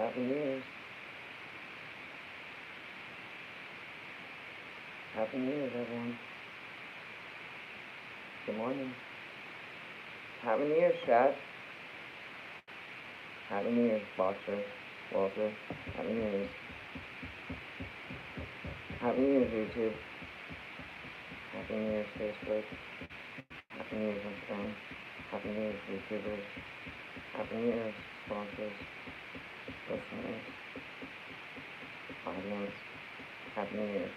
Happy New Year's. Happy New Year's, everyone. Good morning. Happy New Year's, chat. Happy New Year's, Boxer, Walter. Happy New Year's. Happy New Year's, YouTube. Happy New Year's, Facebook. Happy New Year's, Instagram. Happy New Year's, YouTubers. Happy New Year's, sponsors, listeners, audience. Happy New Year's.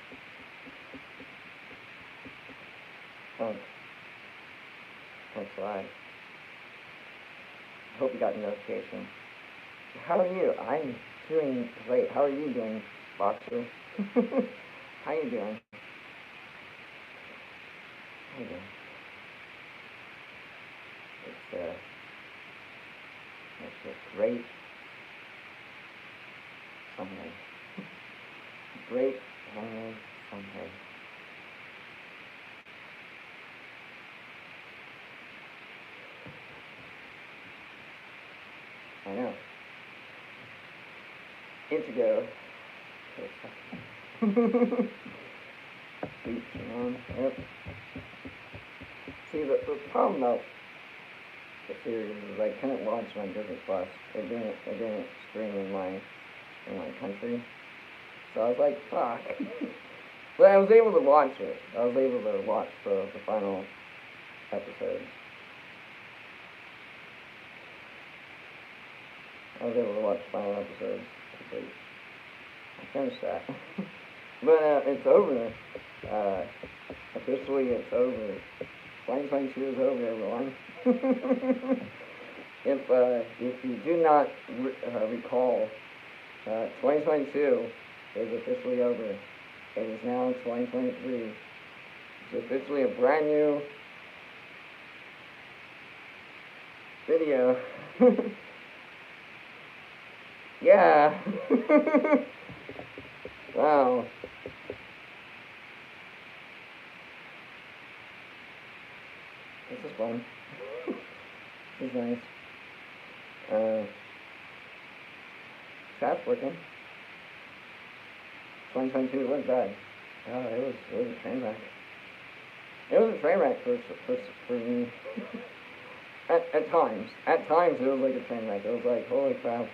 Thanks a lot. Hope you got the notification. How are you? I'm doing great. How are you doing, Boxer? How you doing? How you doing? It's a great Sunday. Great Sunday. I know. Indigo. Sweet, yep. See, the problem about the series is I couldn't launch my Disney Plus. It didn't stream in my country. So I was like, fuck. But I was able to watch it. I was able to watch the final episode. I was able to watch the final episode. I finished that. But it's over. Officially, it's over. 2022 is over, everyone. If you do not recall, 2022 is officially over. It is now 2023. It's officially a brand new video. Yeah. Wow. This is fun. This is nice. Chat's working. 2022 was bad. It was a train wreck. It was a train wreck for me. At times. At times it was like a train wreck. It was like, holy crap.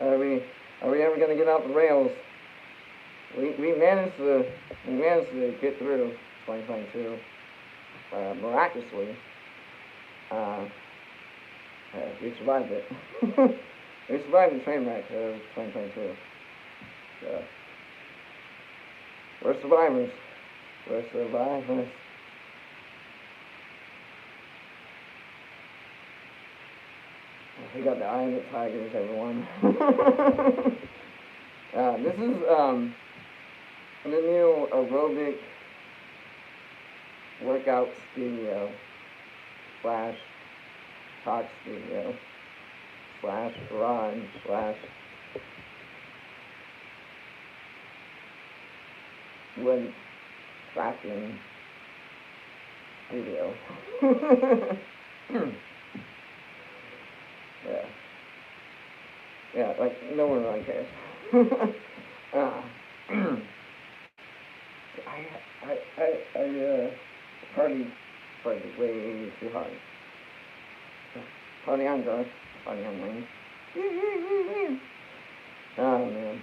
Are we ever gonna get off the rails? We managed to get through 2022 miraculously. We survived it. We survived the train wreck of 2022. So, we're survivors. We're survivors. We got the Eye of the Tigers, everyone. This is the new aerobic workout studio / talk studio / garage / wood crafting studio. Yeah, like no one really cares. I partied way too hard. Party on, Josh. Party on, man. Oh, man.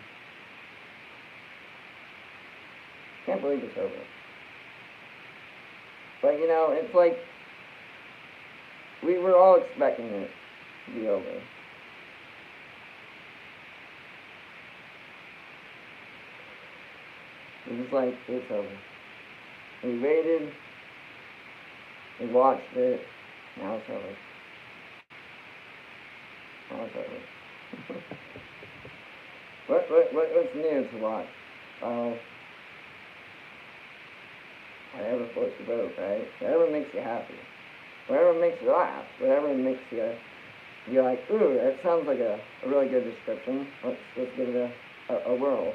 Can't believe it's over. But, you know, it's like, we were all expecting it to be over. It was like, it's over. We waited, we watched it, now it's over. Now it's over. What's new to watch? Whatever floats your boat, right? Whatever makes you happy. Whatever makes you laugh. Whatever makes you, you're like, ooh, that sounds like a really good description. Let's give it a whirl.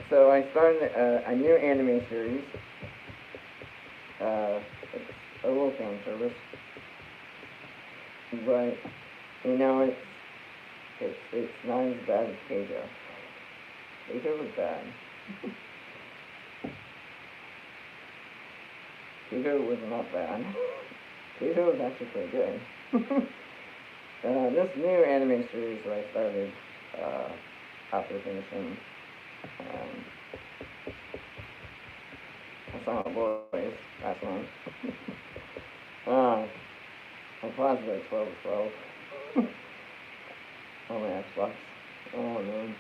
So I started a new anime series. It's a little fan service. But, you know, It's not as bad as Keijo. Keijo was bad. Keijo was not bad. Keijo was actually pretty good. This new anime series that I started after finishing I saw my boys last night. I paused at 12 on my Xbox. Oh man.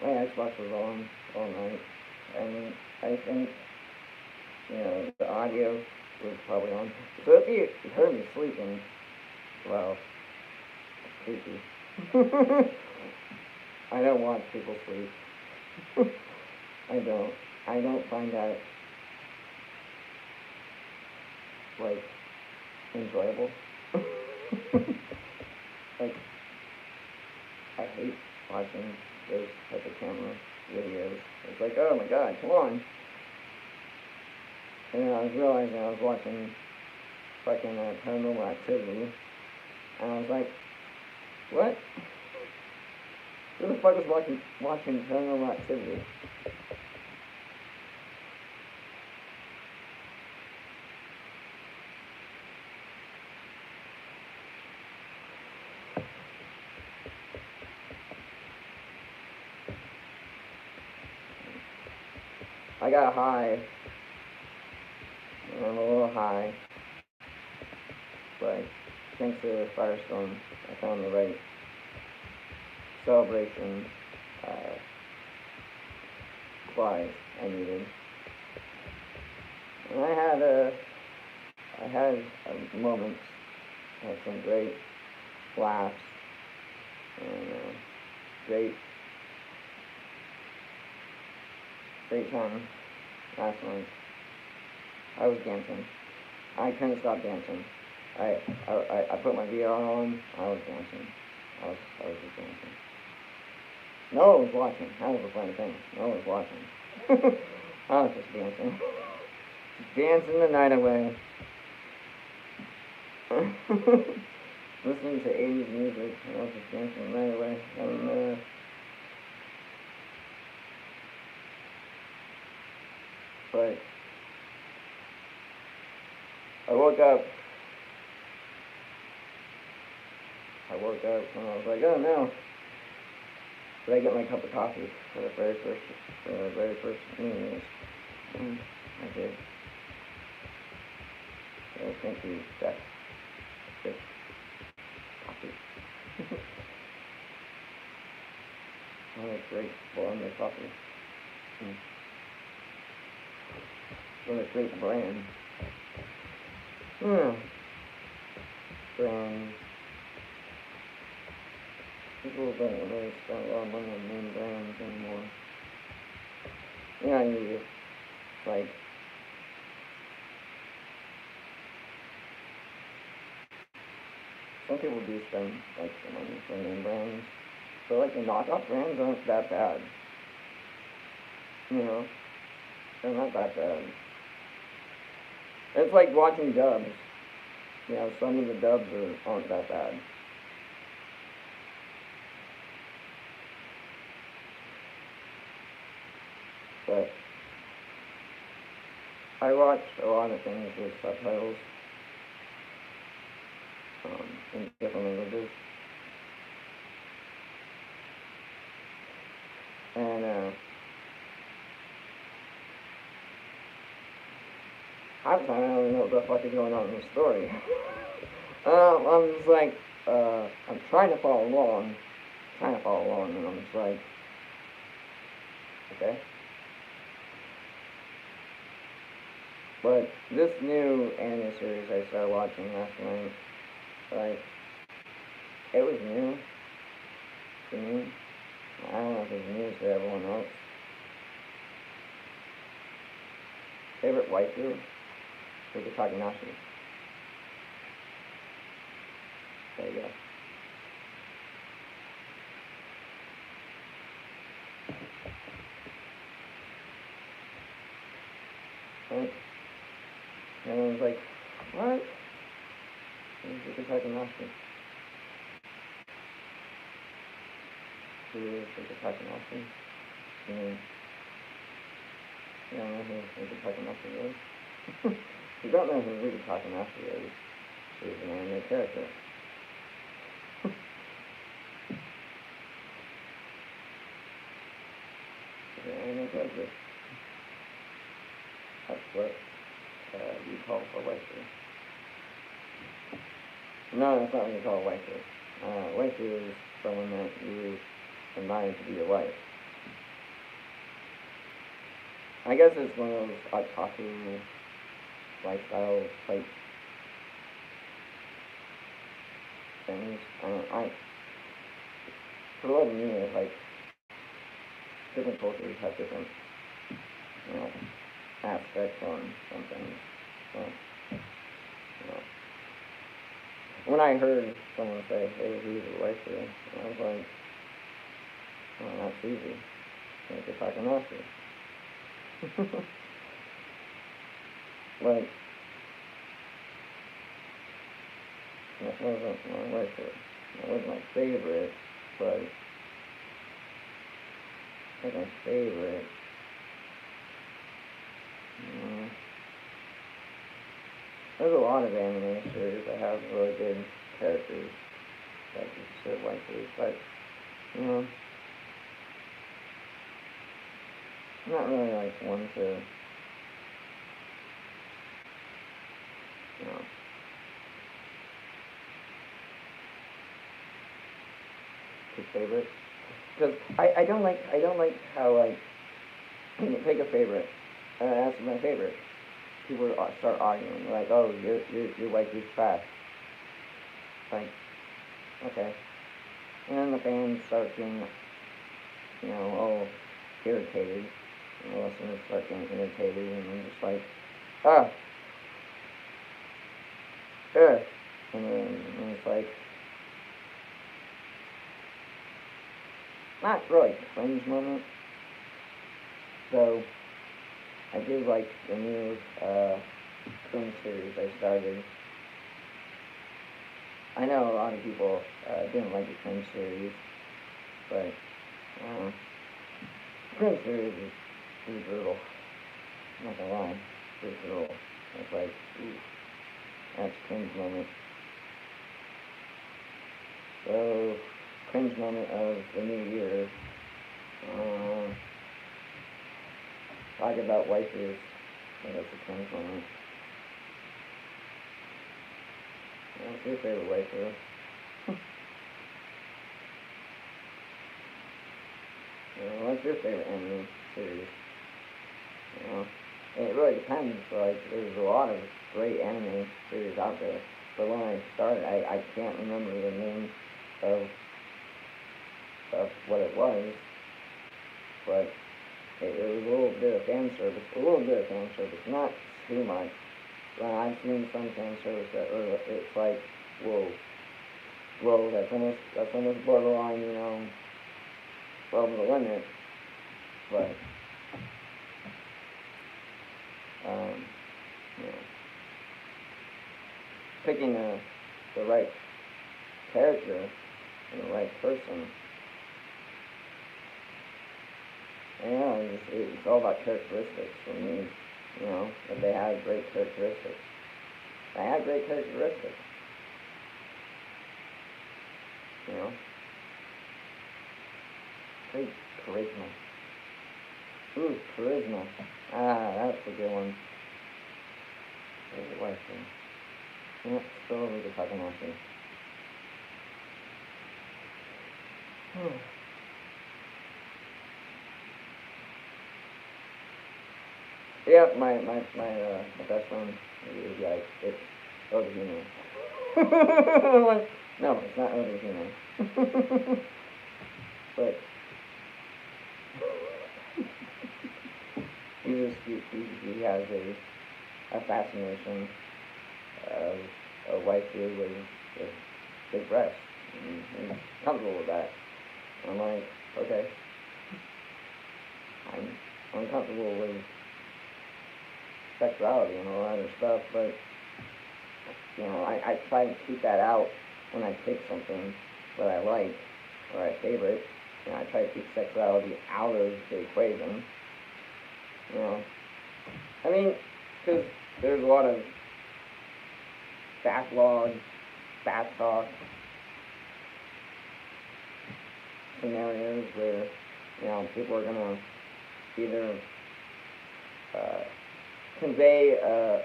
My Xbox was on all night. And I think, the audio was probably on. So if you heard me sleeping, well, it's creepy. I don't watch people sleep. I don't. I don't find that, like, enjoyable. Like, I hate watching those type of camera videos. It's like, oh my god, come on. And I was realizing I was watching fucking Paranormal Activity, and I was like, what? Who the fuck was watching Paranormal Activity? I got high. I'm a little high. But thanks to the Firestorm, I found the right celebration supplies I needed. And I had moments, I had some great laughs, and great time last night. I was dancing. I couldn't stop dancing. I put my VR on. I was dancing. I was just dancing. No one was watching. That was the funny thing. No one was watching. I was just dancing. Dancing the night away. Listening to 80s music. I was just dancing the night away. And, but I woke up and I was like, oh no. Did I get my cup of coffee for the very first meeting? I did. So thank you, Jack. Good coffee. Oh, that's great. Bologna coffee. What a great brand. Brand. People don't really spend a lot of money on name brands anymore. You like, some people do spend, like, some money for name brands. But, like, the knockoff brands aren't that bad. They're not that bad. It's like watching dubs. Some of the dubs aren't that bad. But I watch a lot of things with subtitles in different languages. And half the time I don't even know what the fuck is going on in the story. I'm just like, I'm trying to follow along, and I'm just like, okay. But this new anime series I started watching last night, like, it was new to me. I don't know if it's news to everyone else. Favorite waifu? Is it Takanashi? There you go. Right? And I was like, what? Is it Takanashi? who is Rika Takahashi? You don't know who Rika Takahashi is? If you don't know who Rika Takahashi is, she's an anime character. She's an anime character. That's what you call a waifu. No, that's not what you call a waifu. Waifu is someone that you combine to be your wife. I guess it's one of those otaku lifestyle type things. For the love of me, it's like different cultures have different, you know, aspects on some things. So, you know. When I heard someone say, hey, who's your wife here? I was like, oh, that's easy. Like you're talking nasty. Like, that wasn't my wife here. That wasn't my favorite, but I think my favorite. There's a lot of anime series that have really good characters that you consider waifus, but, you know, I'm not really like one to, you know, pick favorites. Because I don't like how, like, when you pick a favorite, that's my favorite, people start arguing, like, oh, your waifu's fast. Like, okay. And then the fans start getting, you know, all irritated. And the listeners start getting irritated, and I'm just like, ah, and then it's like, not really a cringe moment. So, I did like the new film series I started. I know a lot of people didn't like the Cringe series, but the Cringe series is pretty brutal. I'm not gonna lie, pretty brutal. It's like, ooh, that's a cringe moment. So, cringe moment of the new year. Talk about waifus. That's a cringe moment. What's your favorite waifu? What's your favorite anime series? You know, it really depends. Like, there's a lot of great anime series out there. But when I started, I can't remember the name of what it was. But it was a little bit of fan service. Not too much. I've seen some fan service that it's like, whoa, that's almost borderline, you know, over the limit. But, you know, picking the right character and the right person, you know, it's all about characteristics for me. You know, if they have great characteristics. They have great characteristics. You know? Great charisma. Ooh, charisma. That's a good one. There's a wife thing. Yeah, still we could talk about this. Yeah, my best friend is like, it's Oda-Hime. I'm like, no, it's not Oda-Hime. But he has a fascination of a waifu with big breasts. And he's comfortable with that. I'm like, okay. I'm comfortable with sexuality and all that other stuff, but, you know, I try to keep that out when I pick something that I like or I favorite. I try to keep sexuality out of the equation. You know, I mean, because there's a lot of backlog, back talk scenarios where people are gonna either convey a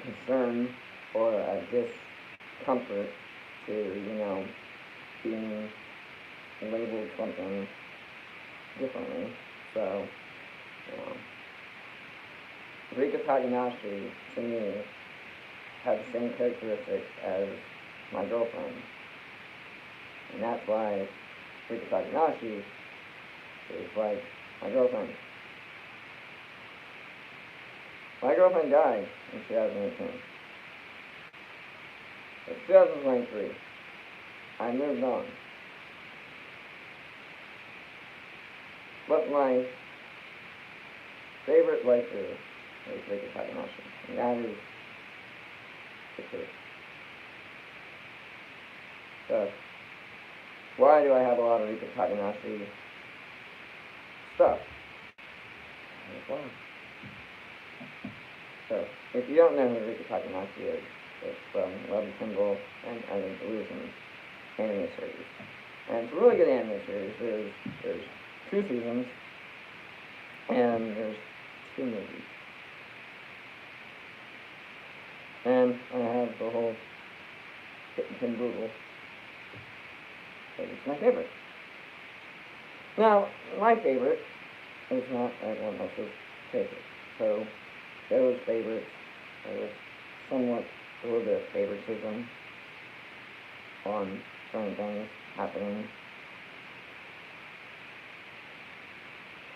concern or a discomfort to being labeled something differently. So, Rika Takahashi, to me, has the same characteristics as my girlfriend. And that's why Rika Takahashi is like my girlfriend. My girlfriend died in 2018. It's 2023. I moved on. But my favorite waifu is Rika Takahashi. And that is the truth. So, why do I have a lot of Rika Takahashi stuff? Why? So, if you don't know who Rika Takahashi is, it's from Love and Symbol and Island Illusions anime series. And it's a really good anime series. There's 2 seasons, and there's 2 movies. And I have the whole kit and caboodle. It's my favorite. Now, my favorite is not everyone else's favorite. So, there was favorites. There was somewhat a little bit of favoritism on certain things happening.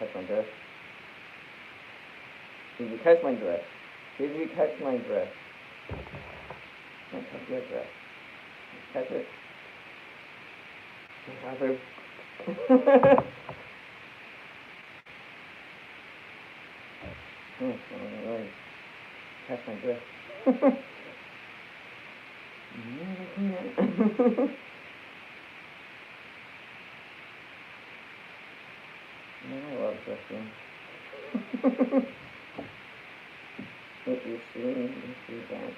Catch my drift? Did you catch my drift? Did you catch my drift? I catch your drift. Catch it? Catch my drift. I love drifting. If you see me, you see that.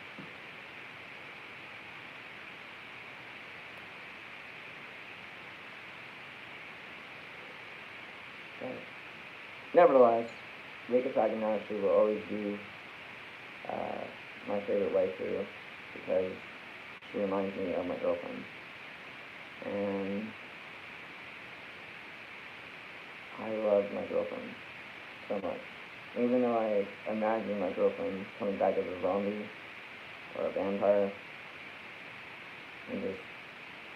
Nevertheless, Rika Takahashi will always be my favorite waifu because she reminds me of my girlfriend. And I love my girlfriend so much. Even though I imagine my girlfriend coming back as a zombie or a vampire and just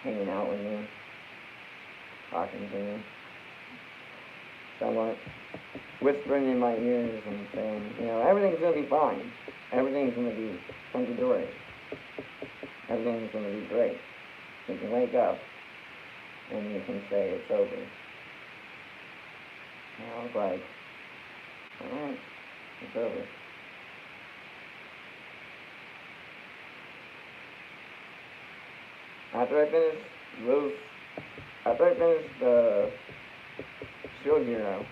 hanging out with me, talking to me, somewhat whispering in my ears and saying, everything's going to be fine. Everything's going to be hunky-dory. Everything's going to be great. You can wake up and you can say it's over. And I was like, alright, it's over. After I finished the Shield Hero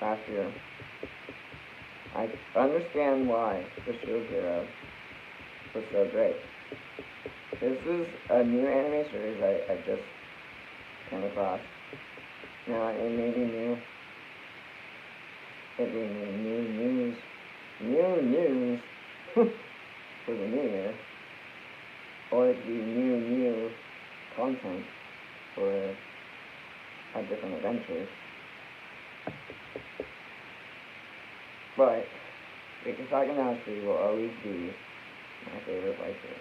last year, I understand why the Shield Hero was so great. This is a new anime series I just came across. Now, it may be new. It may be new news for the new year, or it could be new content for a different adventure. But Rika Takahashi will always be my favorite waifu.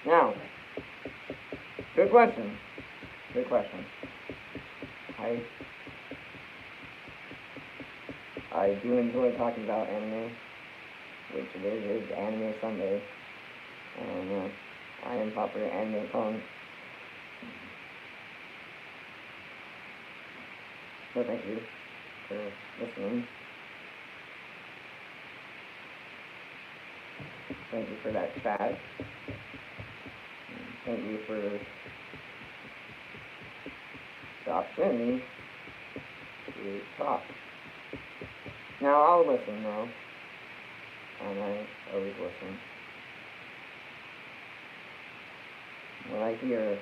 Now, good question. I do enjoy talking about anime, which it is Anime Sunday, and I am popular anime punk. So thank you for listening. Thank you for that chat. Thank you for the opportunity to talk. Now, I'll listen, though, and I always listen. When I hear,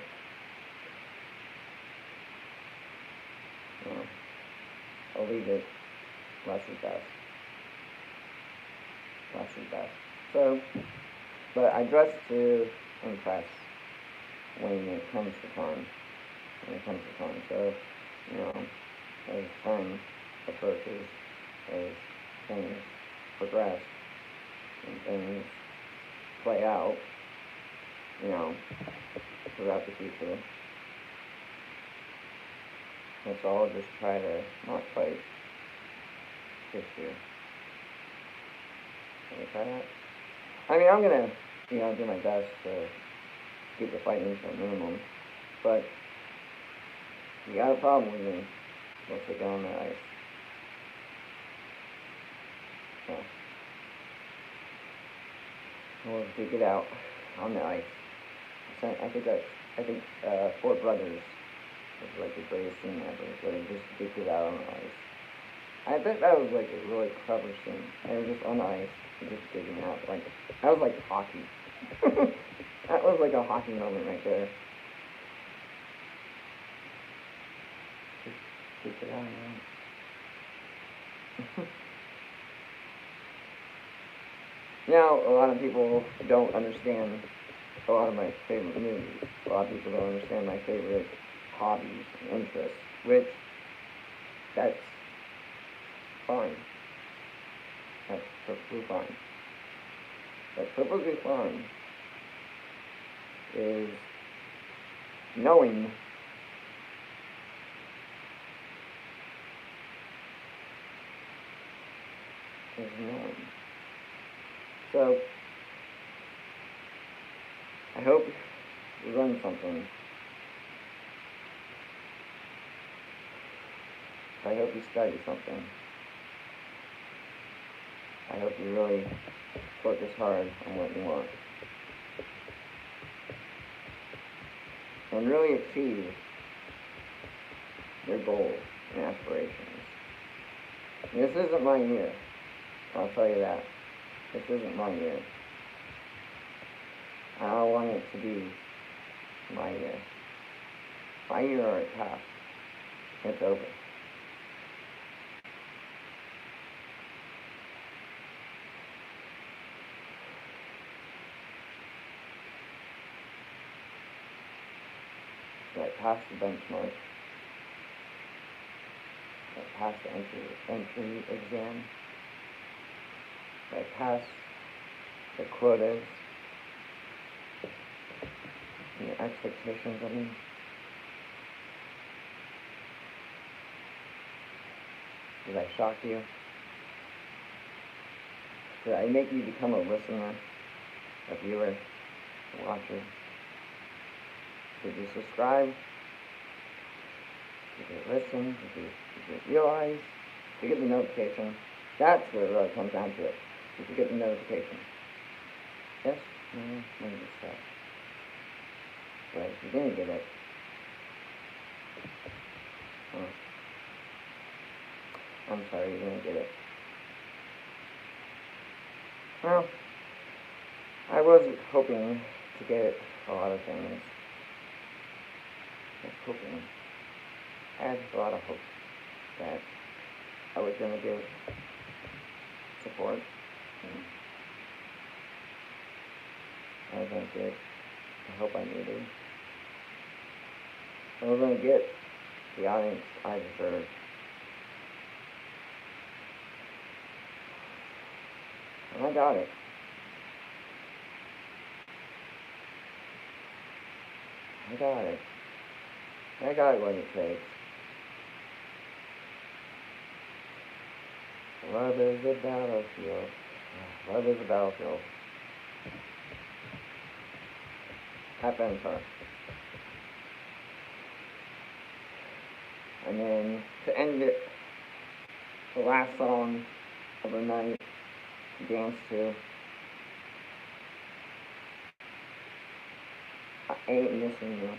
well, I'll leave it less is best. Less is best. So, but I dress to impress when it comes to time. So, as time approaches, as things progress, and things play out, throughout the future, let's all just try to not fight this year. Can we try that? I mean, I'm gonna, do my best to keep the fighting to a minimum, but if you got a problem with me, we'll take it on the ice. So, we'll dig it out on the ice. I think Four Brothers was like the greatest scene ever, where they just digged it out on the ice. I bet that was like a really clever scene. They were just on the ice and just digging out. Like, that was like hockey. That was like a hockey moment right there. Just dig it out, Now, a lot of people don't understand a lot of my favorite movies. A lot of people don't understand my favorite hobbies and interests, which, that's fine. That's perfectly fine. But perfectly fine is knowing So, I hope you learned something. I hope you study something. I hope you really focus hard on what you want. And really achieve your goals and aspirations. This isn't my year. I'll tell you that. This isn't my year. I don't want it to be my year. My year already passed. It's over. So I passed the benchmark. I passed the entry exam. I passed the quotas and the expectations of me. Did I shock you? Did I make you become a listener, a viewer, a watcher? Did you subscribe? Did you listen? Did you realize? Did you get the notification? That's what it really comes down to it. Did you get the notification? Yes? No? Maybe so. But if you didn't get it, I'm sorry you didn't get it. Well, I was hoping to get a lot of things. I had a lot of hope that I was going to give support. And I was going to get the help I needed. I was going to get the audience I deserved. And I got it. I got what it takes. Love is a battlefield. Love is a battlefield. Pat Benatar. And then to end it, the last song of the night to dance to. ain't missing you.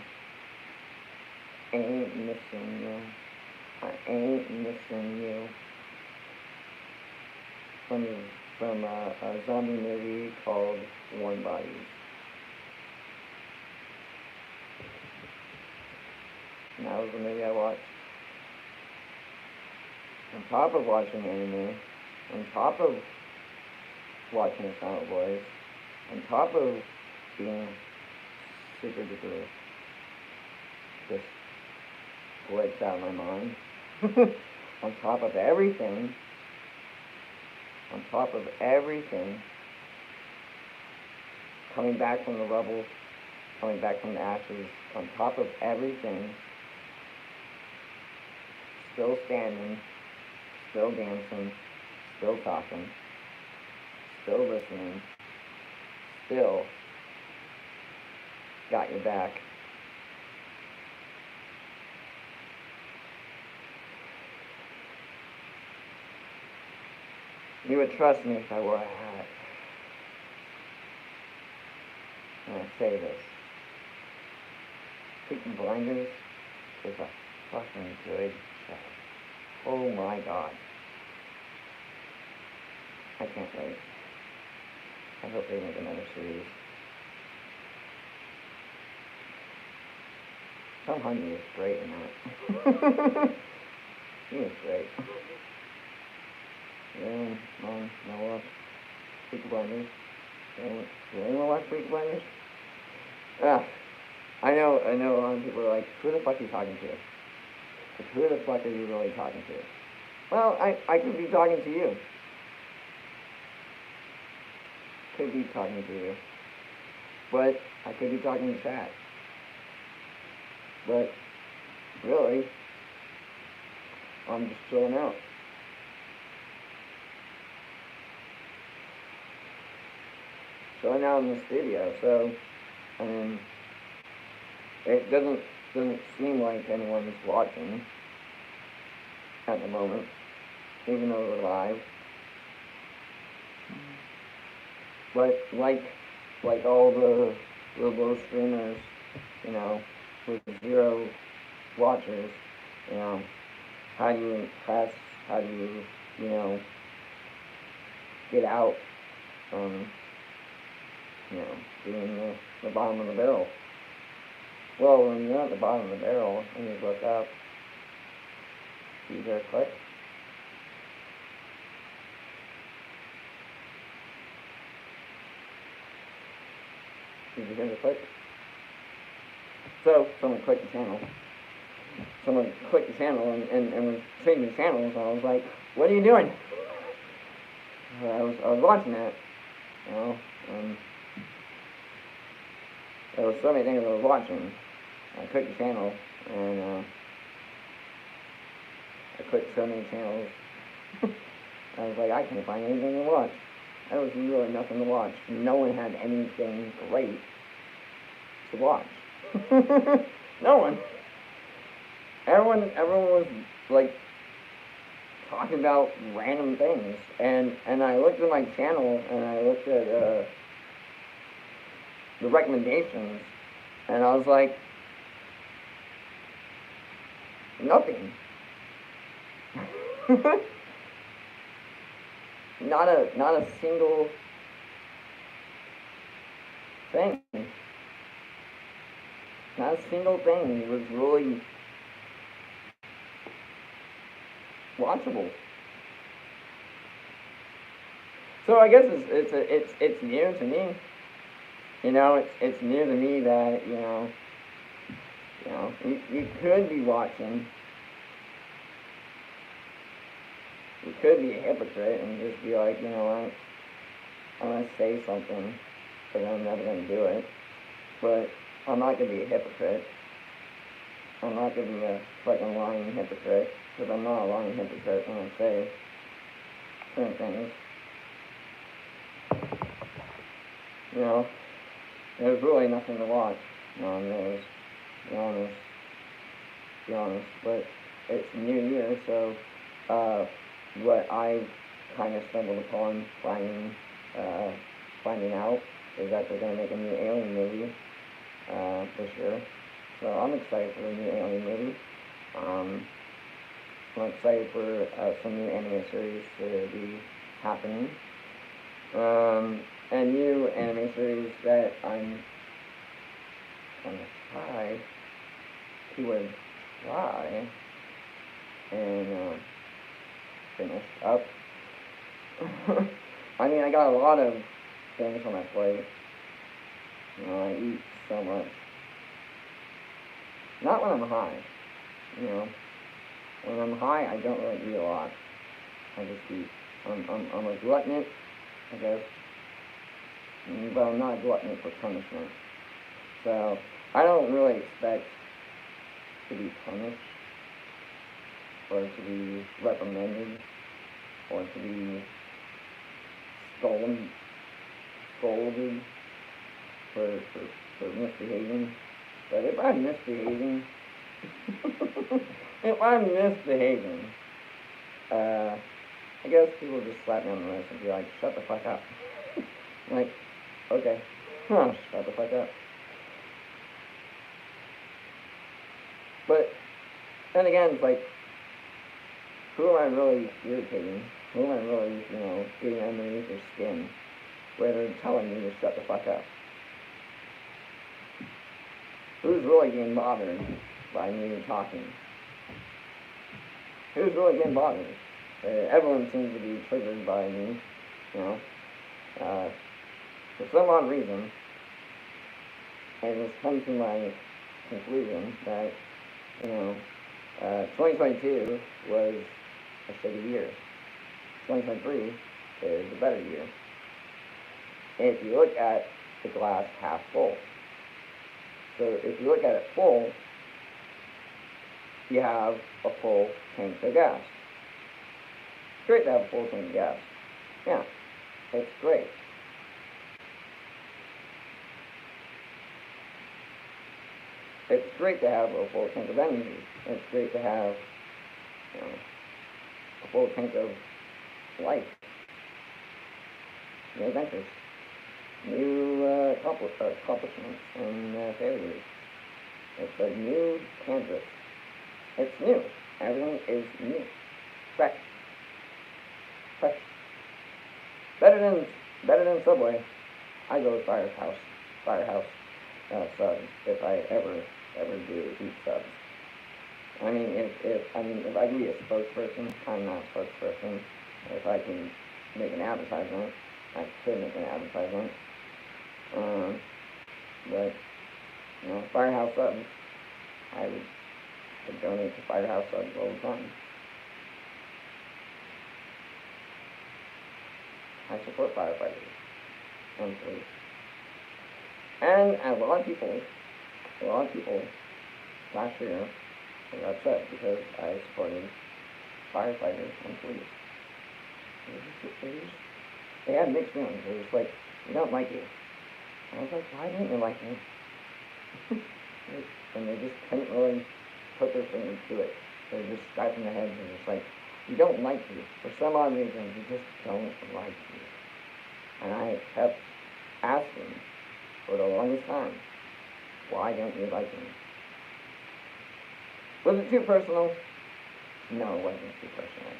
Ain't missing you. I ain't missing you. From a zombie movie called Warm Bodies. And that was the movie I watched. On top of watching anime, on top of watching the Silent Boys, on top of being super duper just glitched out of my mind, on top of everything, coming back from the rubble, coming back from the ashes, on top of everything, still standing, still dancing, still talking, still listening, still got your back. You would trust me if I wore a hat. And I say this. Peaky Blinders is a fucking good show. Oh my god. I can't wait. I hope they make another series. Tom Honey is great in that. He is great. Yeah, Noah, Peaky Blinders. Do anyone watch Peaky Blinders? I know a lot of people are like, who the fuck are you talking to? Like, who the fuck are you really talking to? Well, I could be talking to you. Could be talking to you. But I could be talking to chat. But really, I'm just chilling out. Chilling out in the studio, so I mean, it doesn't seem like anyone's watching at the moment, even though we're live. But like all the little streamers, you know, with 0 watchers, you know, how do you impress? How do you know, get out from, you know, being the bottom of the barrel? Well, when you're at the bottom of the barrel and you look up, do you hear a click? Did you hear the click? So, someone clicked the channel. Someone clicked the channel and was changing the channels, and I was like, what are you doing? I was watching that, you know, and there was so many things I was watching. I clicked the channel, and I clicked so many channels. I was like, I can't find anything to watch. There was really nothing to watch. No one had anything great to watch. No one. Everyone was like talking about random things, and I looked at my channel and I looked at the recommendations, and I was like, nothing. Not a single thing. Not a single thing was really watchable. So I guess it's new to me. You know, it's new to me that you could be watching. You could be a hypocrite and just be like, you know what, I'm gonna say something, but I'm never gonna do it. But I'm not gonna be a hypocrite. I'm not gonna be a fucking lying hypocrite, because I'm not a lying hypocrite when I say certain things. You know, there's really nothing to watch on those, to be honest, but it's New Year, so, what I kind of stumbled upon finding out is that they're going to make a new Alien movie, for sure. So I'm excited for the new Alien movie. Um, I'm excited for some new anime series to be happening. And new anime series that I'm gonna try to try and finish up. I mean, I got a lot of things on my plate. I eat so much. Not when I'm high, you know. When I'm high, I don't really eat a lot. I just eat. I'm a glutton, I guess, but I'm not a glutton for punishment. So I don't really expect to be punished or to be reprimanded or to be scolded, scolded for misbehaving. But if I'm misbehaving, if I'm misbehaving, I guess people just slap me on the wrist and be like, shut the fuck up. Like, okay, shut the fuck up. But then again, it's like, who am I really irritating? Who am I really, getting underneath their skin where they're telling me to shut the fuck up? Who's really getting bothered by me talking? Who's really getting bothered? Everyone seems to be triggered by me, you know. For some odd reason, I just come to my conclusion that, 2022 was a shitty year. 2023 is a better year. And if you look at the glass half full, so if you look at it full, you have a full tank of gas. It's great to have a full tank of gas. Yeah, it's great. It's great to have a full tank of energy. It's great to have, a full tank of life, new adventures, new accomplishments and failures. It's a new canvas. It's new. Everything is new. Fresh. Fresh. Better than Subway. I go with Firehouse. Firehouse subs if I ever do eat subs. I mean, if I can be a spokesperson, I'm not a spokesperson. If I can make an advertisement, I could make an advertisement. But Firehouse subs, I would donate to Firehouse subs all the time. I support firefighters and police. And a lot of people last year were upset because I supported firefighters and police. They had mixed feelings. They were just like, we don't like you. And I was like, why didn't you like me? And they just couldn't really put their finger to it. They were just scratching their heads and just like, we don't like you. For some odd reason, we just don't like you. And I kept asking for the longest time, why don't you like me? Was it too personal? No, it wasn't too personal.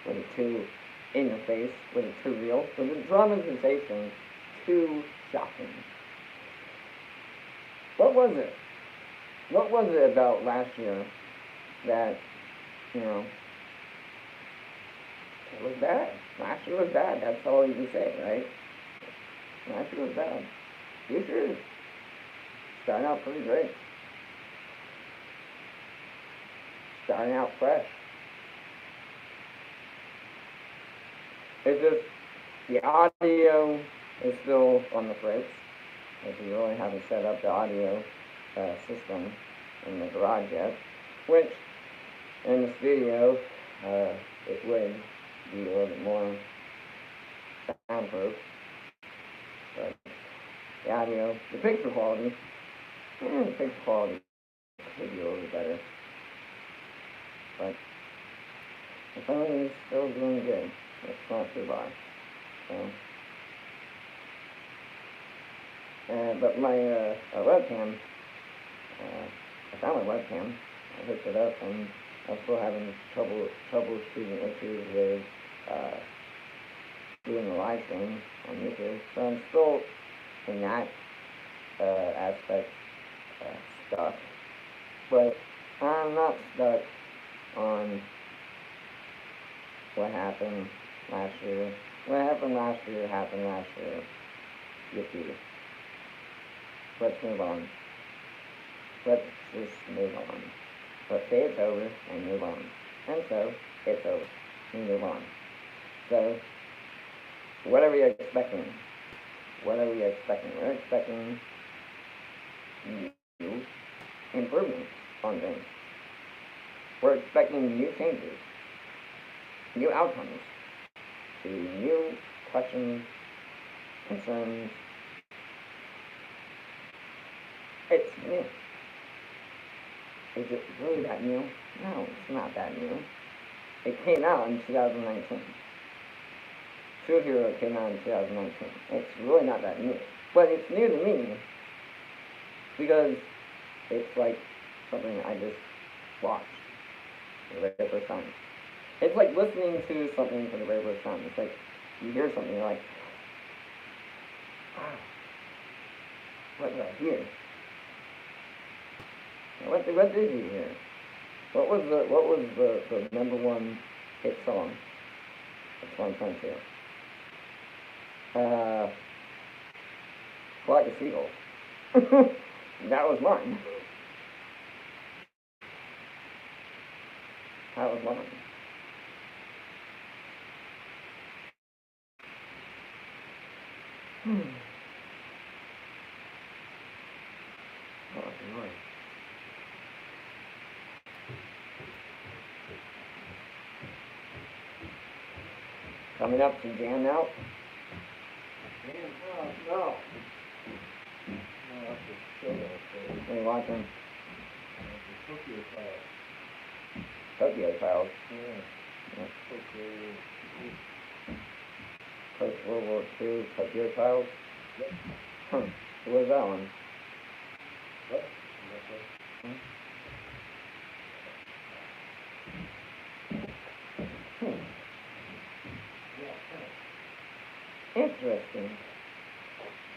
Was it too in your face? Was it too real? Was the dramatization too shocking? What was it? What was it about last year that, it was bad? Last year was bad. That's all you can say, right? Last year was bad. This year is starting out pretty great. Starting out fresh. It's just the audio is still on the fritz. If you really haven't set up the audio system in the garage yet, which in the studio it would be a little bit more soundproof. But the audio, the picture quality could be a little bit better. But the phone is still doing good. It's not too bad. So But my webcam, I found my webcam. I hooked it up, and I was still having troubleshooting issues with doing the live stream on YouTube. So I'm still in that aspect stuck, but I'm not stuck on what happened last year. What happened last year happened last year. Yippee. Let's move on. Let's just move on. Let's say it's over and move on. And so, it's over. And move on. So, what are we expecting? What are we expecting? We're expecting new improvements on things. We're expecting new changes, new outcomes to new questions, concerns. It's new. Is it really that new? No, it's not that new. It came out in 2019. True Hero came out in 2019. It's really not that new. But it's new to me because it's like something I just watched for the very first time. It's like listening to something for the very first time. It's like you hear something, you're like, wow, what did I hear? What did you hear? What was the number one hit song of 2022? Fly the Seagull. That was mine. That was mine. That was mine. Coming up to jam out. No. What are you watching? Tokyo Files. Tokyo Files. Yeah. Post World War II Tokyo Files. Yep. Who was that one? What? Interesting.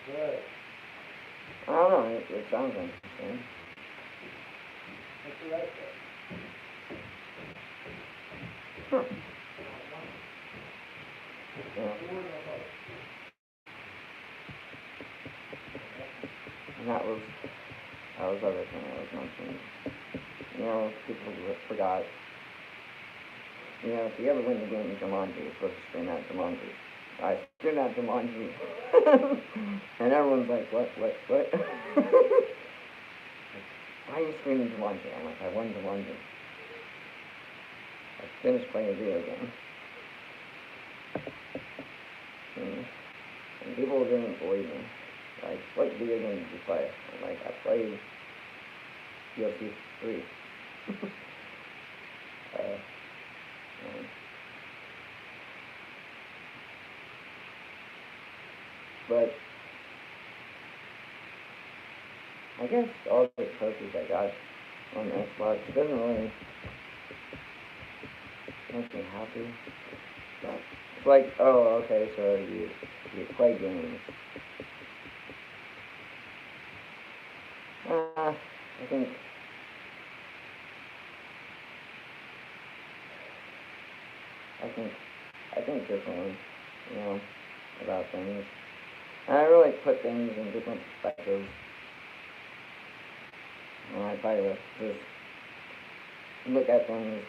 Good. I don't know. It sounds interesting. That's what I said. Yeah. And that was other thing I was mentioning. You know, people forgot. You know, if you ever win the game of Jumanji, you're supposed to stream out Jumanji. I streamed out Jumanji. And everyone's like, what? Why are you streaming Jumanji? I'm like, I won Jumanji. I finished playing a video game. And people didn't believe me. Like, what video game did you play? I'm like, I played UFC 3. But I guess all the trophies I got on Xbox doesn't really make me happy. It's like, oh, okay, so you play games. I think differently, you know, about things. And I really put things in different perspectives. And I try to just look at things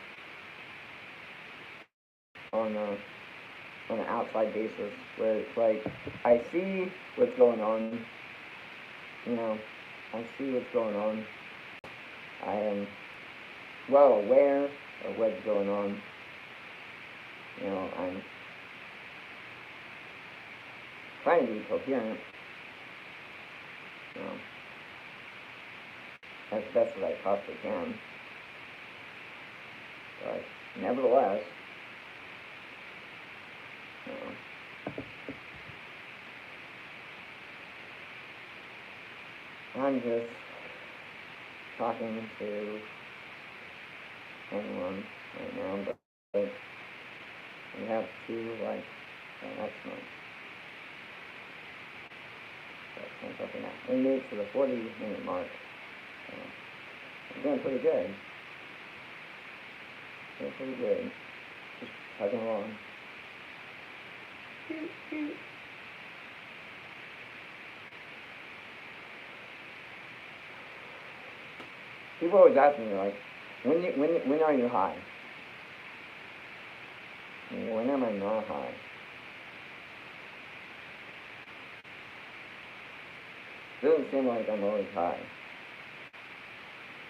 on an outside basis, where it's like, I see what's going on, you know, I see what's going on. I am well aware of what's going on. You know, I'm trying to be coherent, you know, as best as I possibly can. But nevertheless, you know, I'm just talking to anyone right now, but we have to, like, next month. That's something else. We made it to the 40-minute mark. So I'm doing pretty good. Doing pretty good. Just chugging along. People always ask me, like, when are you high? When am I not high? It doesn't seem like I'm always high.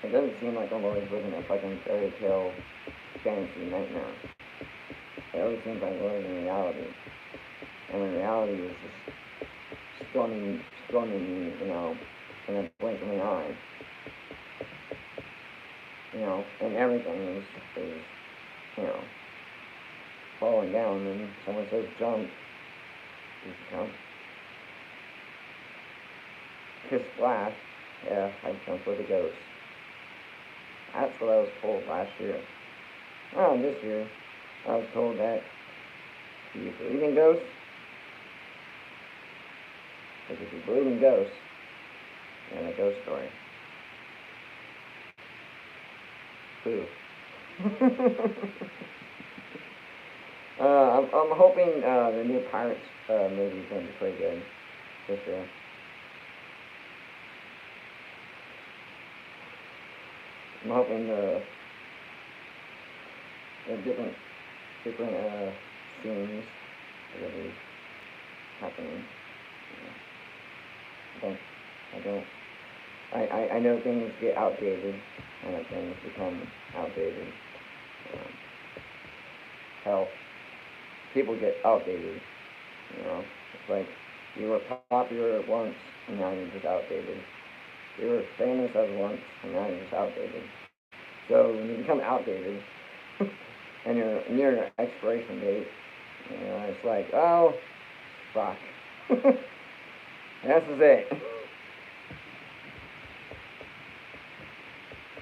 It doesn't seem like I'm always living a fucking fairy tale fantasy nightmare. It always seems like I'm living in reality. And when reality is just storming me, in a blink of an eye. And everything is falling down, and someone says jump, you jump. Kiss splash, yeah, I jump with a ghost. That's what I was told last year. Oh, this year, I was told that, do you believe in ghosts? Because if you believe in ghosts, then a ghost story. Boo. I'm hoping the new Pirates movie is going to be pretty good this year. I'm hoping the different scenes are going to be happening. I know things get outdated. I know things become outdated. Hell, people get outdated. It's like you were popular once, and now you're just outdated. You were famous as once, and now you're just outdated. So when you become outdated, and you're near your expiration date, it's like, oh, fuck. This is it.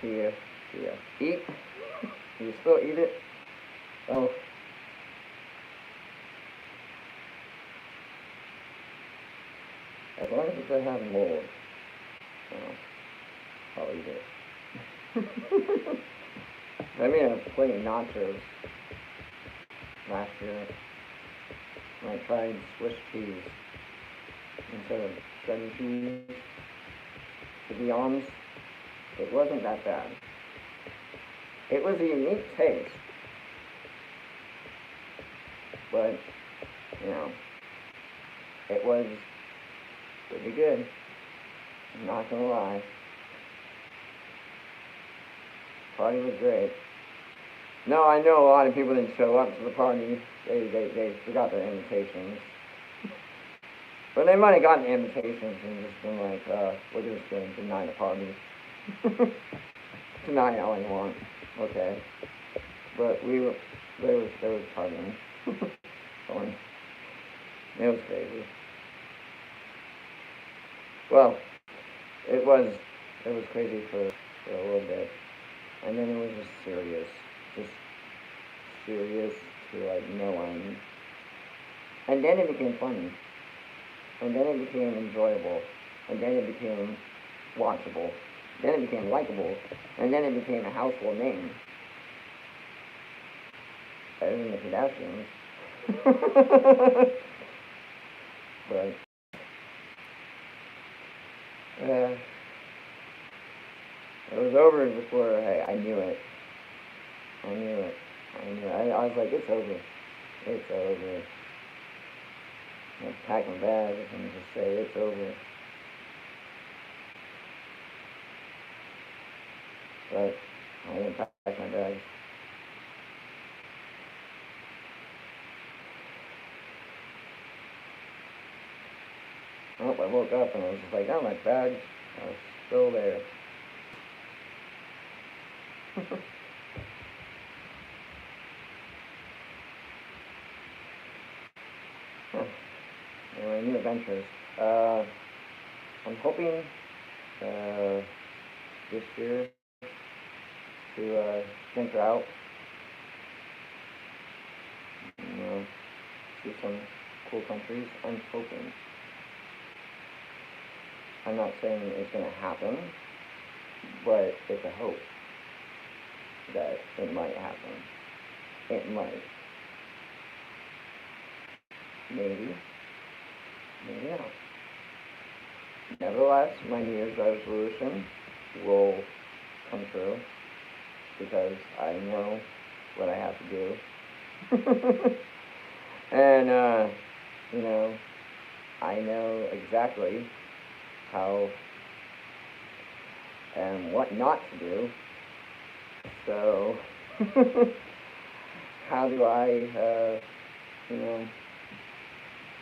Do you eat? Do you still eat it? Oh. As long as it doesn't have mold, I'll eat it. I made a plate of nachos last year. I tried Swiss cheese instead of shredded cheese. To be honest, it wasn't that bad. It was a unique taste, but it was pretty good. I'm not gonna lie. Party was great. No, I know a lot of people didn't show up to the party. They forgot their invitations. But they might have gotten invitations and just been like, we're just going to deny the party. Deny all you want. Okay. But they were partying. Fun. It was crazy. Well, it was crazy for a little bit. And then it was just serious to like no end. And then it became funny. And then it became enjoyable. And then it became watchable. Then it became likable. And then it became a household name. Better than the Kardashians. But it was over before I knew it. I was like, it's over. It's over. I'd pack my bags and just say, it's over. But I didn't pack my bags. I woke up and I was just like, oh, my bags are still there. Anyway, new adventures. I'm hoping this year to venture out, see some cool countries. I'm hoping. I'm not saying it's going to happen, but it's a hope that it might happen. It might. Maybe. Maybe not. Nevertheless, my New Year's resolution will come true because I know what I have to do. And, I know exactly how and what not to do. So, how do I,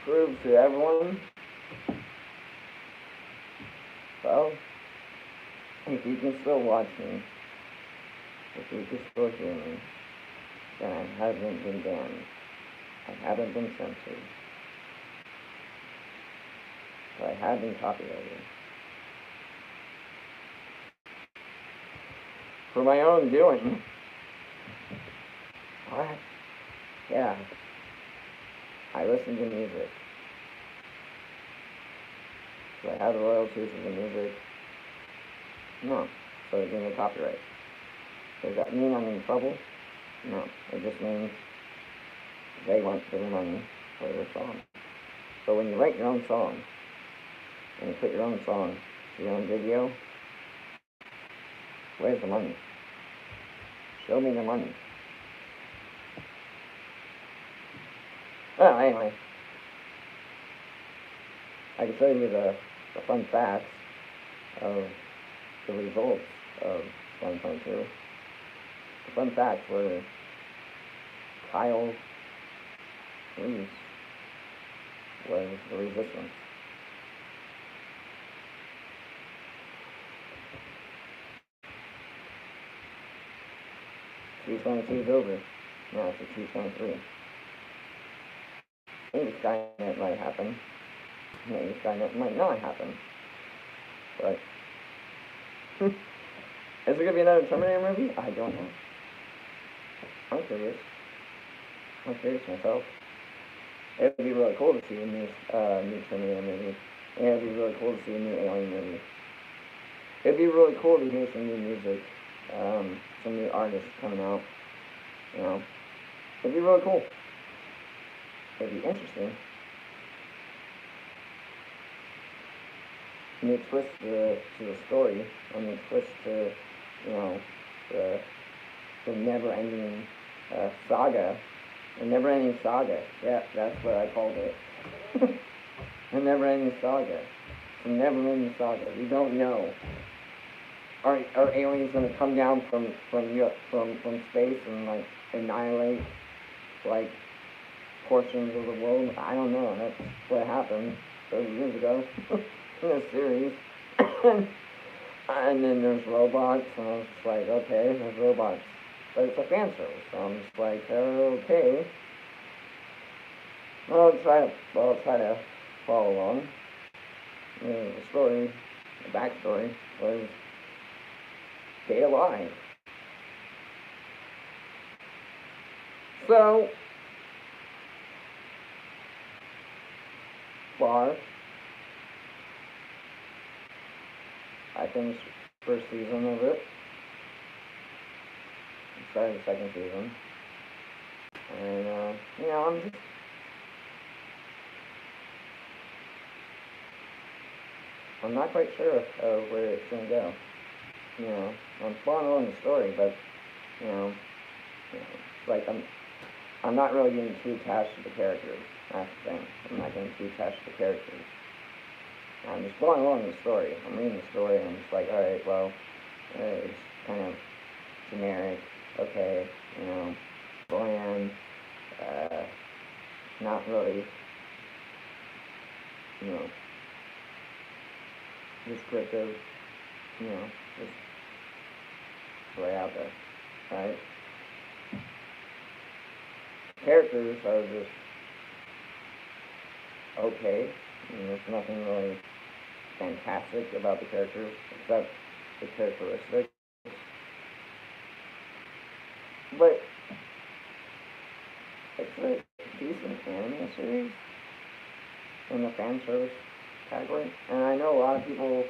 prove to everyone? Well, if you can still watch me, if you can still hear me, then I haven't been banned. I haven't been censored. But I have been copyrighted. For my own doing. What? Yeah. I listen to music. Do I have the royalties of the music? No. So they give me copyright. Does that mean I'm in trouble? No. It just means they want their money for their song. So when you write your own song, and you put your own song to your own video, where's the money? Show me the money. Well, anyway, I can show you the fun facts of the results of 2022. The fun facts were Kyle Reese was the resistance. T-22 is over. Now it's a T-23. Maybe Skynet might happen. Maybe Skynet might not happen. But is there gonna be another Terminator movie? I don't know. I'm curious. I'm curious myself. It would be really cool to see a new Terminator movie. And it would be really cool to see a new Alien movie. It'd be really cool to hear some new music, some new artists coming out. It'd be really cool. It'd be interesting. A new twist to the story, a new twist to, the never-ending saga. The never-ending saga. Yeah, that's what I called it. The never-ending saga. The never-ending saga. We don't know. Are aliens gonna come down from space and like annihilate like portions of the world? I don't know. That's what happened 30 years ago in this series. And then there's robots, and I was just like, okay, there's robots. But it's a fan service, so I'm just like, okay. Well, I'll try to follow along. The story, the backstory was stay alive. So, far, I finished the first season of it. I started the second season. And, I'm not quite sure of where it's going to go. I'm following along the story, but, like I'm not really getting too attached to the characters. That's the thing. I'm not getting too attached to the characters. I'm just following along the story. I'm reading the story, and I'm just like, alright, well, it's kind of generic, okay, bland, not really, descriptive, just way out there, right? Characters are just okay. There's nothing really fantastic about the characters, except the characteristics. But it's a decent anime series in the fan service category, and I know a lot of people,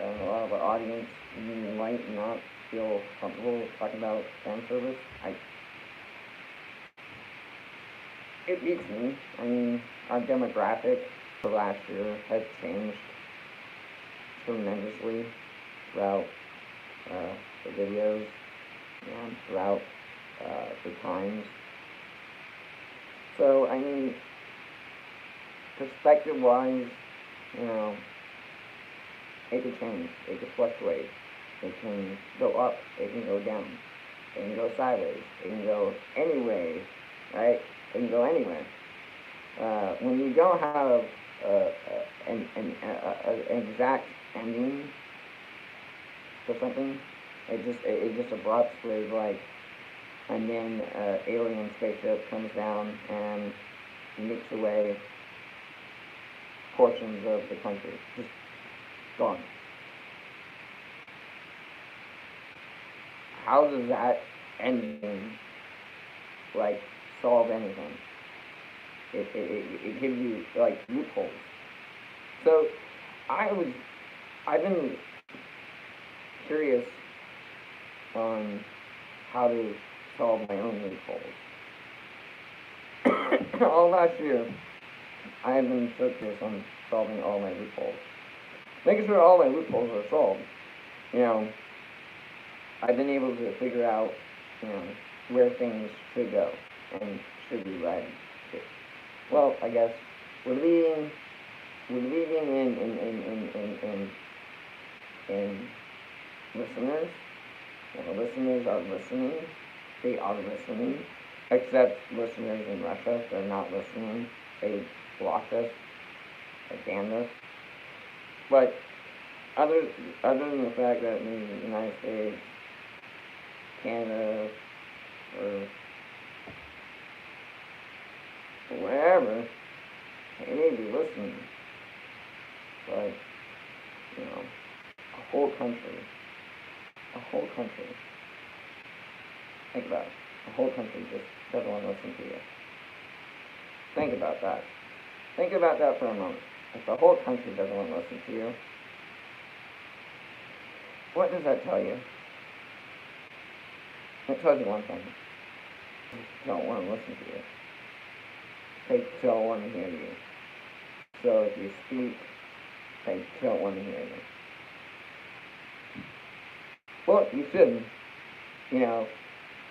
and a lot of our audience might not feel comfortable talking about fan service. It beats me. I mean, our demographic for last year has changed tremendously throughout the videos and throughout the times. So, I mean, perspective-wise, you know, it could change, it could fluctuate, it can go up, it can go down, it can go sideways, it can go any way, right? It can go anywhere. When you don't have an exact ending for something, it just abrupts with like, and then alien spaceship comes down and nicks away portions of the country, just gone. How does that ending like solve anything? It gives you like loopholes. So I've been curious on how to solve my own loopholes. All last year, I have been so curious on solving all my loopholes, making sure all my loopholes are solved. You know, I've been able to figure out, you know, where things should go and should be read. Well, I guess we're leading in listeners. And the listeners are listening. They are listening. Except listeners in Russia, they're not listening. They blocked us. They banned us. But other than the fact that in the United States, Canada, or wherever, they may be listening. But, you know, a whole country, think about it, a whole country just doesn't want to listen to you. Think about that. Think about that for a moment. If the whole country doesn't want to listen to you, what does that tell you? It tells you one thing. They don't want to listen to you. They don't want to hear you. So if you speak, they don't want to hear you. Well, you shouldn't, you know,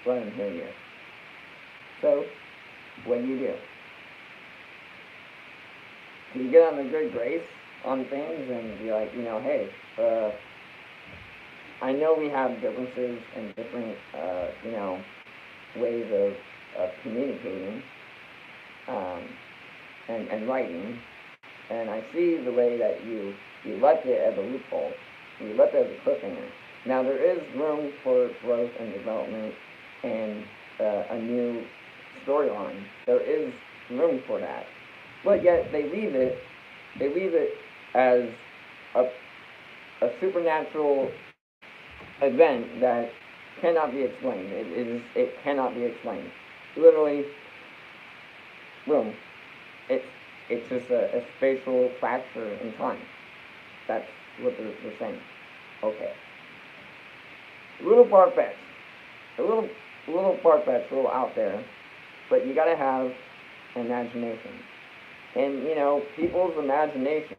let them hear you. So, what do? Do you get on the good grace on things and be like, you know, hey, I know we have differences and different, you know, ways of communicating and writing, and I see the way that you left it as a loophole, you left it as a cliffhanger. Now there is room for growth and development and a new storyline. There is room for that, but yet they leave it as a supernatural event that cannot be explained. It cannot be explained. Literally, boom. It's just a spatial fracture in time. That's what they're saying. Okay. A little far-fetched. A little far-fetched, a little out there. But you gotta have imagination. And, you know, people's imaginations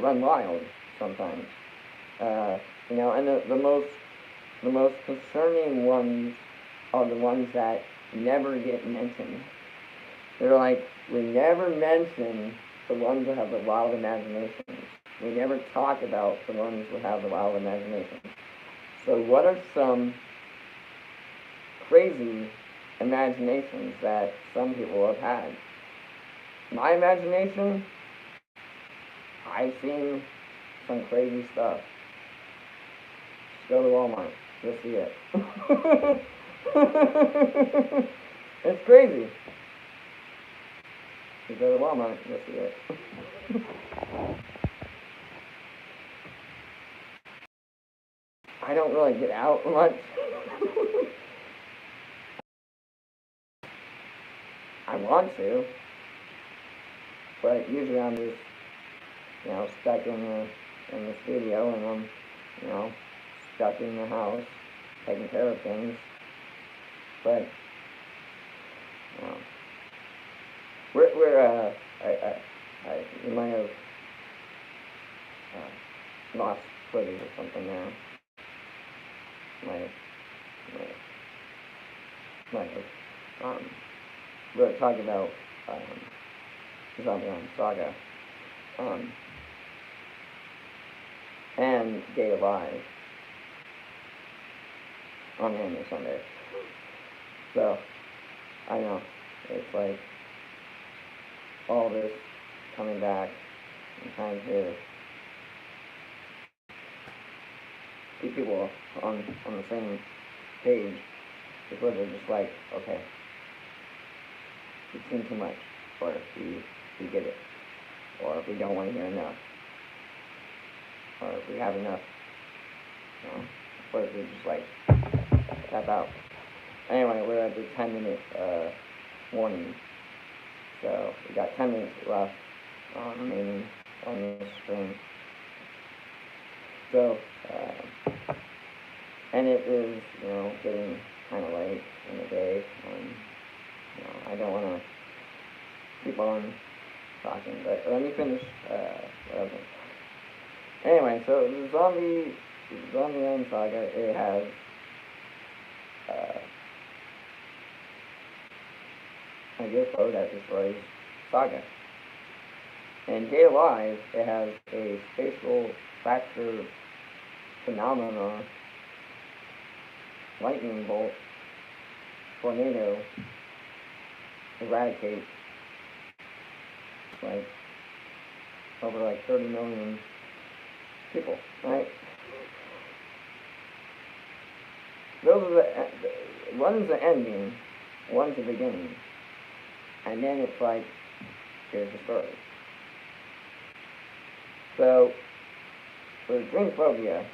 run wild sometimes. You know, and the most concerning ones are the ones that never get mentioned. They're like, we never mention the ones that have the wild imaginations. We never talk about the ones that have the wild imaginations. So what are some crazy imaginations that some people have had? My imagination, I've seen some crazy stuff. Just go to Walmart, you'll see it. It's crazy. You go to Walmart, you'll see it. I don't really get out much. I want to, but usually I'm just, stuck in the studio, and I'm, stuck in the house, taking care of things. But you might have lost footage or something there. Might have. We're talking about Zombieland Saga, and Day Alive on Anime Sunday. So, I know, it's like all this coming back and trying to keep people on the same page, because they're just like, okay, we've seen too much, or we get it, or we don't want to hear enough, or we have enough, or we're just like, tap out. Anyway, we're at the 10-minute warning, so we got 10 minutes left remaining on this stream. So, and it is, getting kind of late in the day, and I don't want to keep on talking, but let me finish what I was saying. Anyway, so the Zombieland Saga, it has I guess that destroys Saga. And Day Alive, it has a spatial fracture phenomena, lightning bolt, tornado, eradicate over 30 million people, right? Those are one's the ending, one's the beginning, and then it's like, here's the story. So, for Dreamphobia,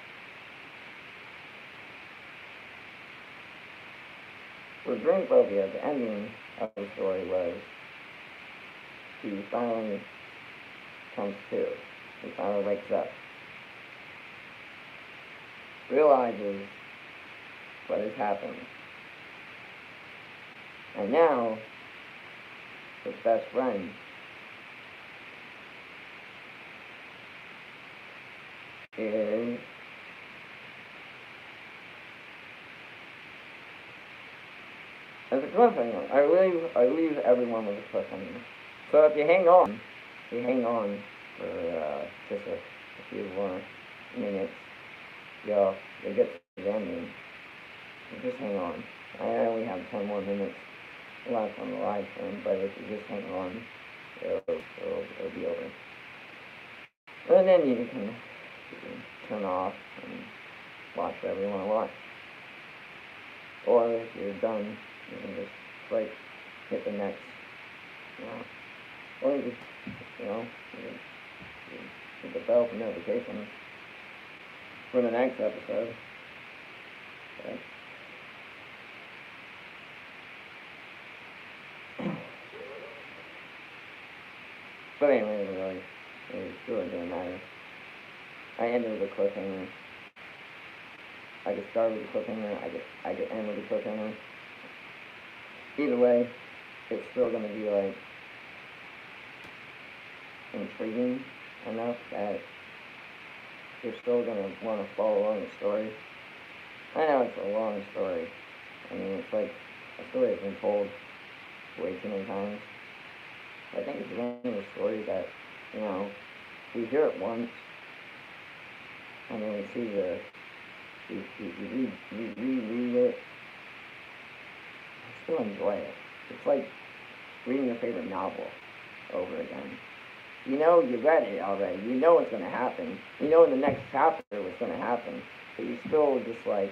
the ending of the story was he finally comes to. He finally wakes up. Realizes what has happened. And now, his best friend is as a cliffhanger. I leave everyone with a cliffhanger. So if you hang on for just a few more minutes, you'll get to the ending. Just hang on. I only have 10 more minutes left on the live stream, but if you just hang on, it'll be over. And then you can turn off and watch whatever you want to watch. Or if you're done, you can just hit the next, or you just, you hit the bell for notifications for the next episode. Okay. But anyway, it really doesn't matter. I ended with a cliffhanger. I could start with a cliffhanger. I could end with a cliffhanger. Either way, it's still gonna be intriguing enough that you're still gonna want to follow along the story. I know it's a long story. I mean, it's like a story that's been told way too many times. I think it's one of the stories that, we hear it once, and then we see we reread it. I still enjoy it. It's like reading your favorite novel over again. You read it already. You know what's going to happen. You know in the next chapter what's going to happen. But you still just I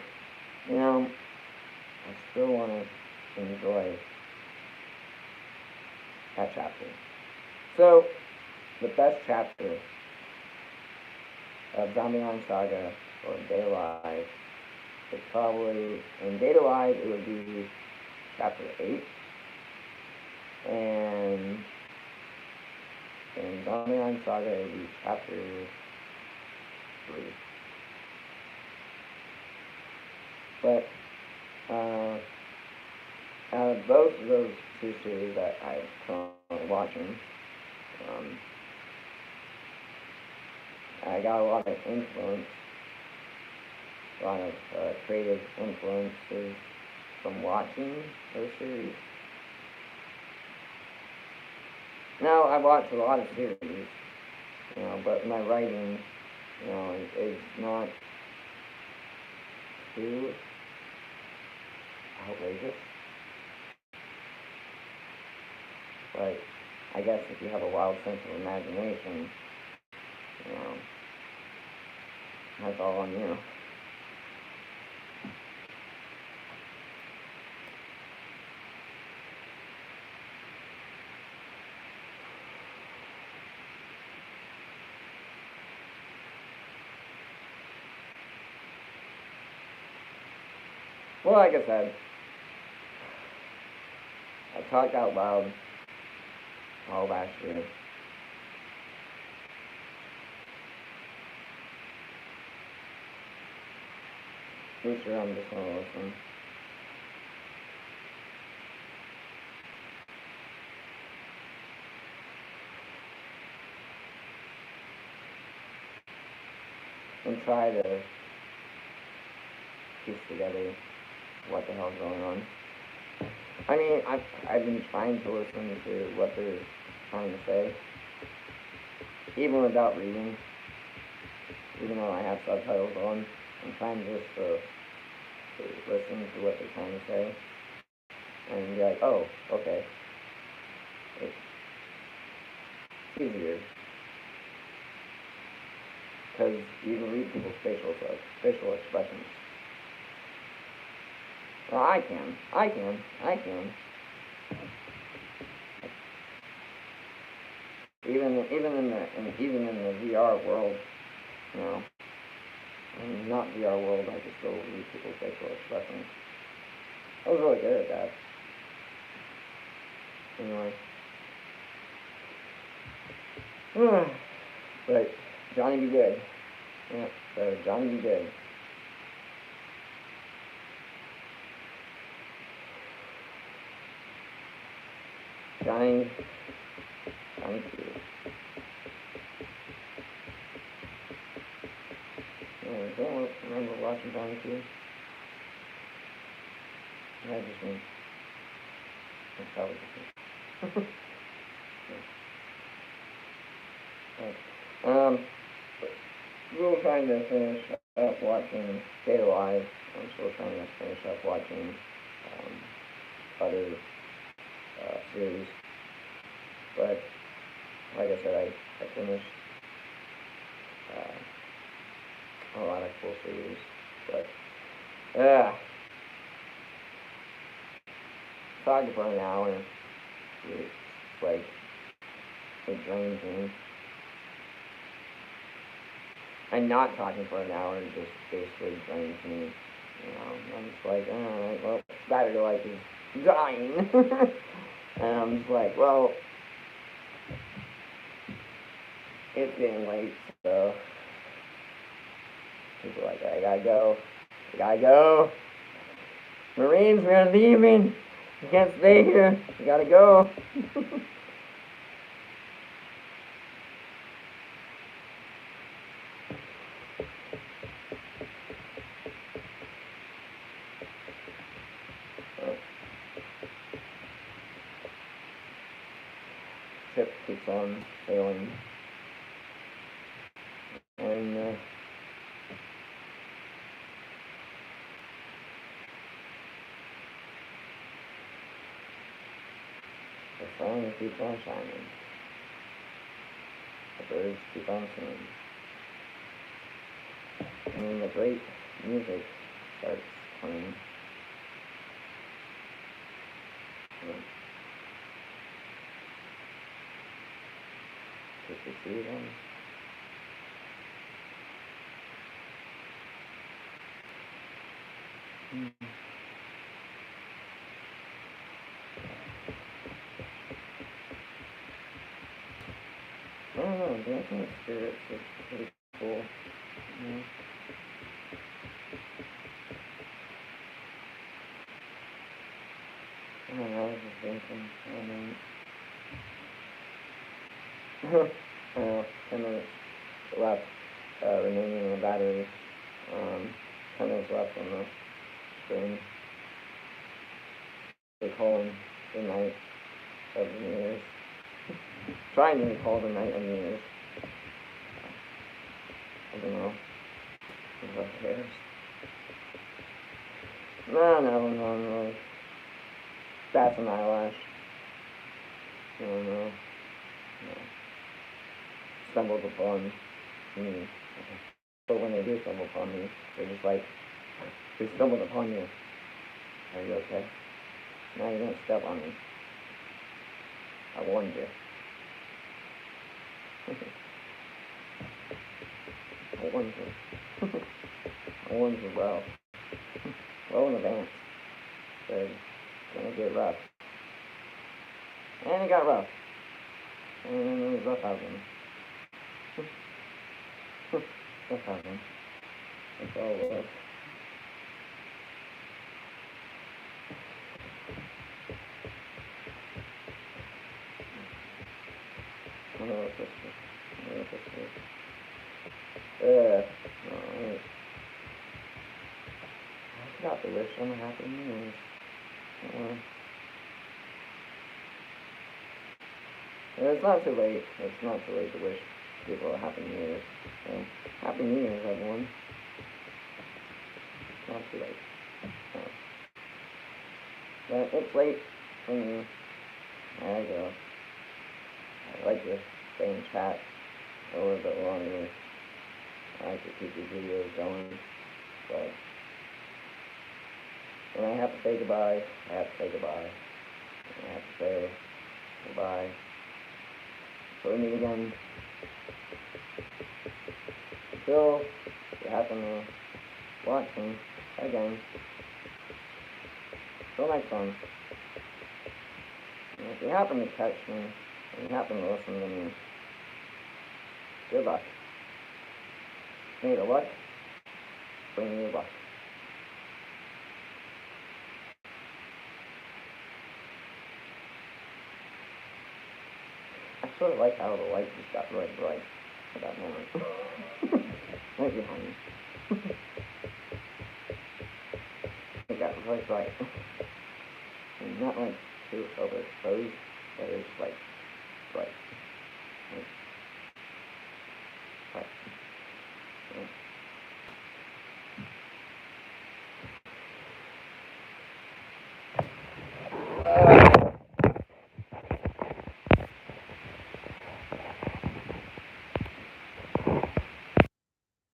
still want to enjoy that chapter. So, the best chapter of Zombieland Saga or Day Alive it's probably, in data-wise, it would be chapter 8. And in Zombieland Saga, it would be chapter 3. But, out of both of those two series that I'm currently watching, I got a lot of influence, a lot of creative influences from watching those series. Now, I watch a lot of series, but my writing, is not too outrageous. But I guess if you have a wild sense of imagination, that's all on you. Well, like I said, I talked out loud all last year. Pretty sure I'm just gonna listen. And try to piece together what the hell's going on. I mean, I've been trying to listen to what they're trying to say, even without reading, even though I have subtitles on. I'm trying just to listen to what they're trying to say, and be like, oh, okay. It's easier, because you can read people's facial expressions. Well, I can. Even in the VR world, not VR world, I could still read people's facial expressions. I was really good at that. Anyway. But Johnny be good. Yeah, so Johnny be good. Johnny Q. Don't remember watching Johnny Q. I just mean, that's probably just me. Right. We're trying to finish up watching Data Live. I'm still trying to finish up watching other series. But, like I said, I finished a lot of cool series. But, talking for an hour, it's like, it drains me. And not talking for an hour just basically drains me. I'm just like, alright, well, Battery Life is dying. And I'm just like, well, it's getting late, so people are like, I gotta go. Marines, we're leaving. You can't stay here. You gotta go. Ship keeps on sailing. And the sun keeps on shining. The birds keep on singing. And the great music starts playing. Did you see them? Mm. I don't know, dancing with spirits is pretty cool. Yeah. I don't know, I was just thinking, I don't know. 10 minutes left, remaining in the battery. 10 minutes left on the screen. Recalling the night of New Year's. Trying to recall the night of New Year's. I don't know. Who cares? No, really. That's an eyelash. I don't know. No. Stumbled upon me. But when they do stumble upon me, they're just like, we stumbled upon you. Are you okay? Now you're gonna step on me. I warned you. I warned you. I warned you well. Well in advance. Said, it's gonna get rough. And it got rough. And it was rough housing. Rough housing. That's all it was. I don't know what this is. I don't know what this is. Alright. I forgot to wish them a happy New Year's. It's not too late. It's not too late to wish people a happy New Year's. So, happy New Year's, everyone. It's not too late. So, but it's late for me. I'd like to stay in chat a little bit longer. I like to keep these videos going, but when I have to say goodbye, I have to say goodbye. I have to say goodbye. So we meet again. Until you happen to watch me again. Until next time. And if you happen to catch me, and you happen to listen to me, good luck. May the luck bring you luck. I sort of like how the light just got really bright at that moment. Right behind me. It got really bright. And not like too overexposed, but it's like bright. Like,